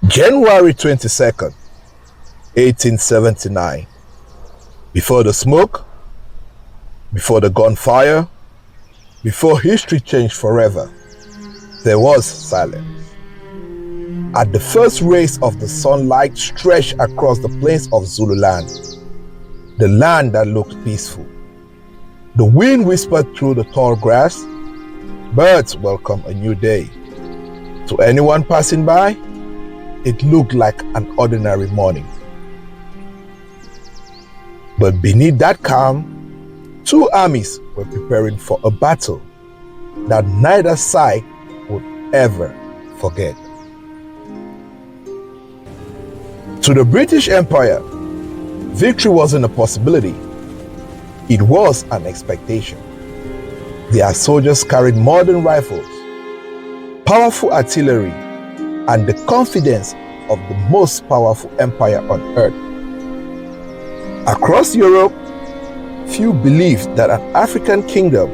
January 22nd, 1879. Before the smoke, before the gunfire, before history changed forever, there was silence. At the first rays of the sunlight stretched across the plains of Zululand, the land that looked peaceful, the wind whispered through the tall grass, birds welcomed a new day. To anyone passing by, it looked like an ordinary morning. But beneath that calm, two armies were preparing for a battle that neither side would ever forget. To the British Empire, victory wasn't a possibility. It was an expectation. Their soldiers carried modern rifles, powerful artillery, and the confidence of the most powerful empire on earth. Across Europe, few believed that an African kingdom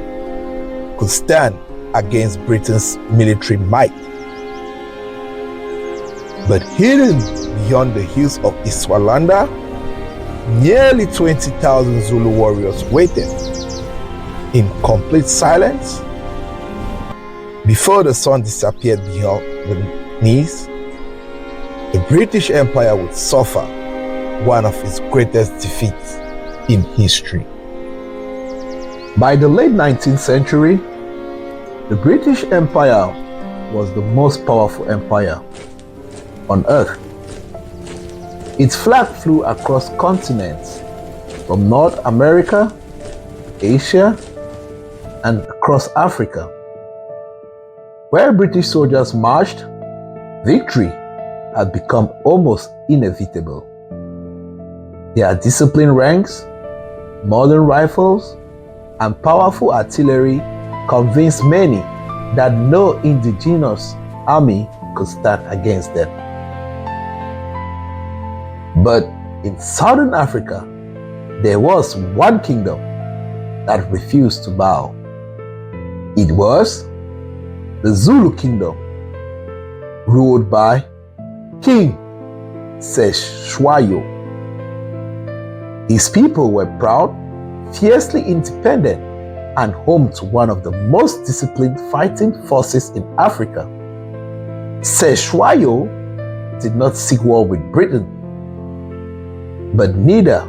could stand against Britain's military might. But hidden beyond the hills of Isandlwana, nearly 20,000 Zulu warriors waited in complete silence. Before the sun disappeared beyond the knees, the British Empire would suffer one of its greatest defeats in history. By the late 19th century, the British Empire was the most powerful empire on earth. Its flag flew across continents from North America, Asia, and across Africa. Where British soldiers marched, victory had become almost inevitable. Their disciplined ranks, modern rifles, and powerful artillery convinced many that no indigenous army could stand against them. But in Southern Africa, there was one kingdom that refused to bow. It was the Zulu Kingdom, ruled by King Cetshwayo. His people were proud, fiercely independent, and home to one of the most disciplined fighting forces in Africa. Cetshwayo did not seek war with Britain, but neither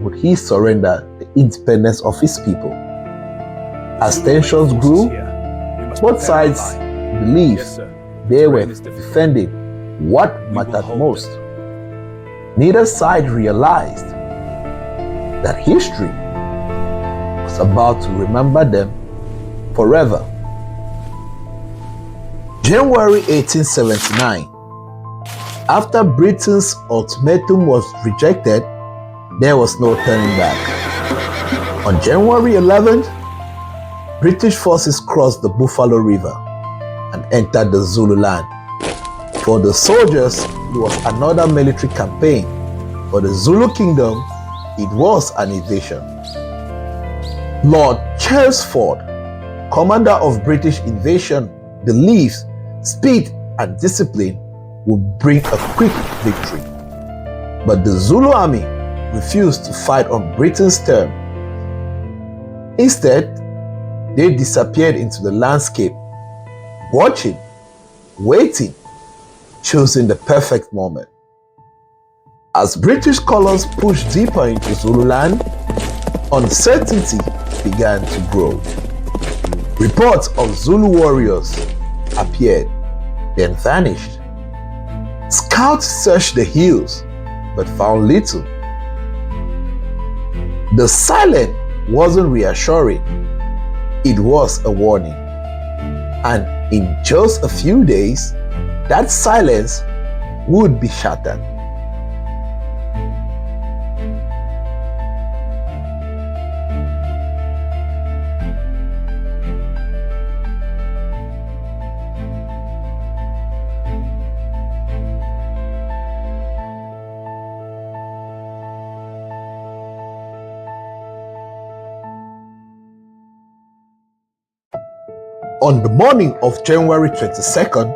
would he surrender the independence of his people. As tensions grew, both sides believed they were defending what mattered most. Neither side realized that history was about to remember them forever. January 1879. After Britain's ultimatum was rejected, there was no turning back. On January 11th, British forces crossed the Buffalo River and entered the Zululand. For the soldiers, it was another military campaign. For the Zulu Kingdom, it was an invasion. Lord Chelmsford, commander of British invasion, believed speed and discipline would bring a quick victory. But the Zulu army refused to fight on Britain's terms. Instead, they disappeared into the landscape, watching, waiting, choosing the perfect moment. As British colors pushed deeper into Zululand, uncertainty began to grow. Reports of Zulu warriors appeared, then vanished. Scouts searched the hills, but found little. The silence wasn't reassuring, it was a warning. And in just a few days, that silence would be shattered. On the morning of January 22nd,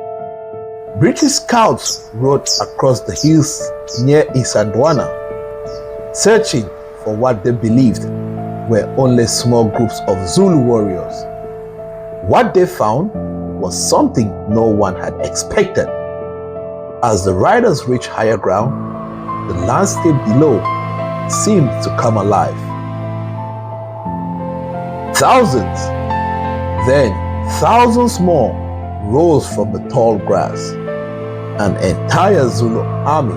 British scouts rode across the hills near Isandlwana, searching for what they believed were only small groups of Zulu warriors. What they found was something no one had expected. As the riders reached higher ground, the landscape below seemed to come alive. Thousands, then thousands more, rose from the tall grass. An entire Zulu army,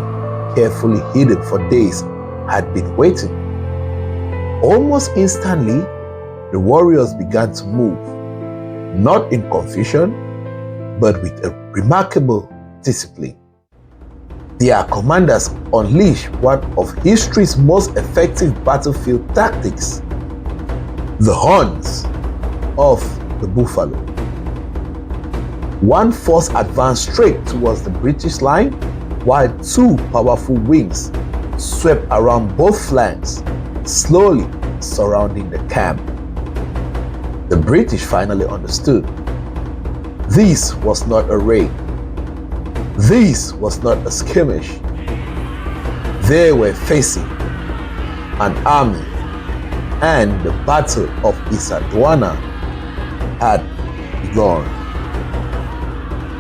carefully hidden for days, had been waiting. Almost instantly, the warriors began to move, not in confusion, but with a remarkable discipline. Their commanders unleashed one of history's most effective battlefield tactics: the horns of the buffalo. One force advanced straight towards the British line, while two powerful wings swept around both flanks, slowly surrounding the camp. The British finally understood. This was not a raid. This was not a skirmish. They were facing an army, and the Battle of Isandlwana had begun.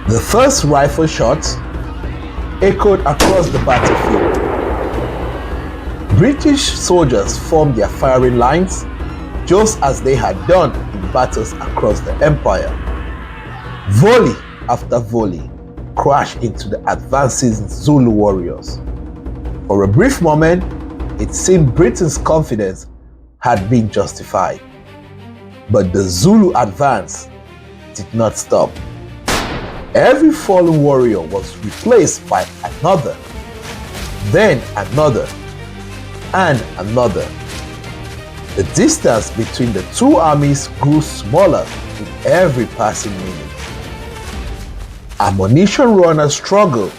The first rifle shots echoed across the battlefield. British soldiers formed their firing lines just as they had done in battles across the empire. Volley after volley crashed into the advancing Zulu warriors. For a brief moment, it seemed Britain's confidence had been justified. But the Zulu advance did not stop. Every fallen warrior was replaced by another, then another, and another. The distance between the two armies grew smaller with every passing minute. Ammunition runners struggled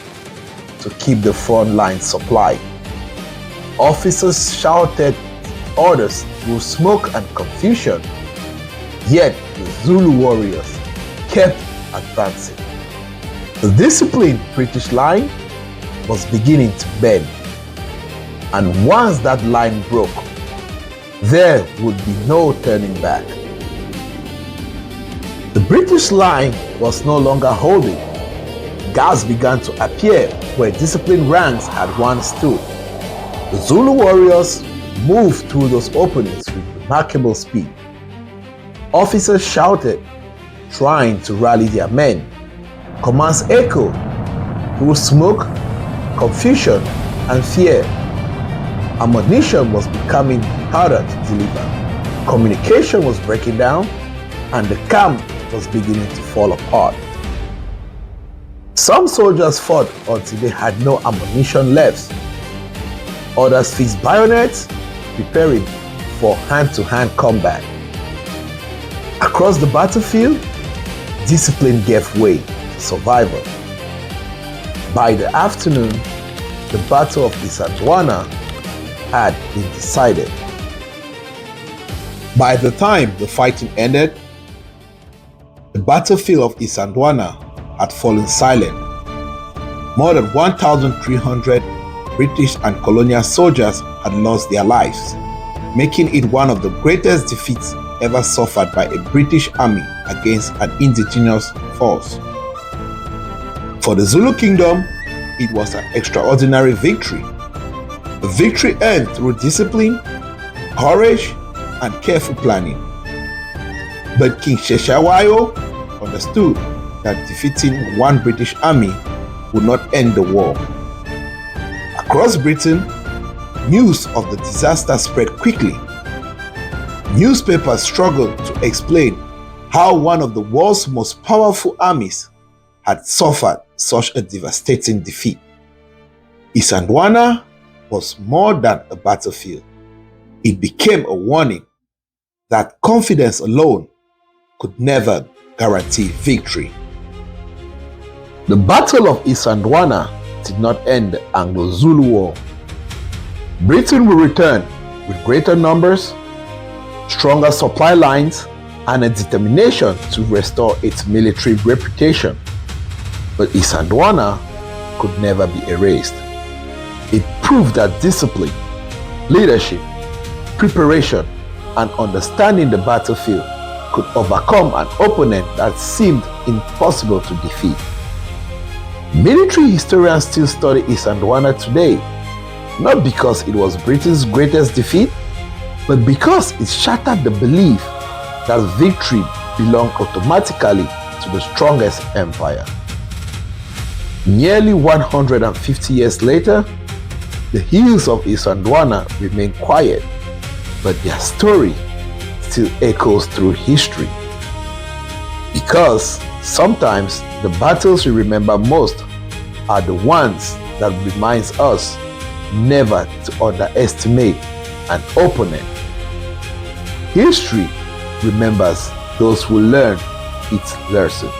to keep the front line supplied. Officers shouted orders through smoke and confusion, yet the Zulu warriors kept advancing. The disciplined British line was beginning to bend, and once that line broke, there would be no turning back. The British line was no longer holding. Gaps began to appear where disciplined ranks had once stood. The Zulu warriors moved through those openings with remarkable speed. Officers shouted, trying to rally their men. Commands echoed through smoke, confusion, and fear. Ammunition was becoming harder to deliver. Communication was breaking down, and the camp was beginning to fall apart. Some soldiers fought until they had no ammunition left. Others fixed bayonets, preparing for hand-to-hand combat. Across the battlefield, discipline gave way to survival. By the afternoon, the Battle of Isandlwana had been decided. By the time the fighting ended, the battlefield of Isandlwana had fallen silent. More than 1,300 British and colonial soldiers had lost their lives, making it one of the greatest defeats ever suffered by a British army against an indigenous force. For the Zulu Kingdom, it was an extraordinary victory. A victory earned through discipline, courage, and careful planning. But King Cetshwayo understood that defeating one British army would not end the war. Across Britain, news of the disaster spread quickly. Newspapers struggled to explain how one of the world's most powerful armies had suffered such a devastating defeat. Isandlwana was more than a battlefield. It became a warning that confidence alone could never guarantee victory. The Battle of Isandlwana did not end the Anglo Zulu War. Britain will return with greater numbers, stronger supply lines, and a determination to restore its military reputation. But Isandlwana could never be erased. It proved that discipline, leadership, preparation, and understanding the battlefield could overcome an opponent that seemed impossible to defeat. Military historians still study Isandlwana today, not because it was Britain's greatest defeat, but because it shattered the belief that victory belonged automatically to the strongest empire. Nearly 150 years later, the hills of Isandlwana remain quiet, but their story still echoes through history. Because sometimes the battles we remember most are the ones that reminds us never to underestimate an opponent. History remembers those who learn its lesson.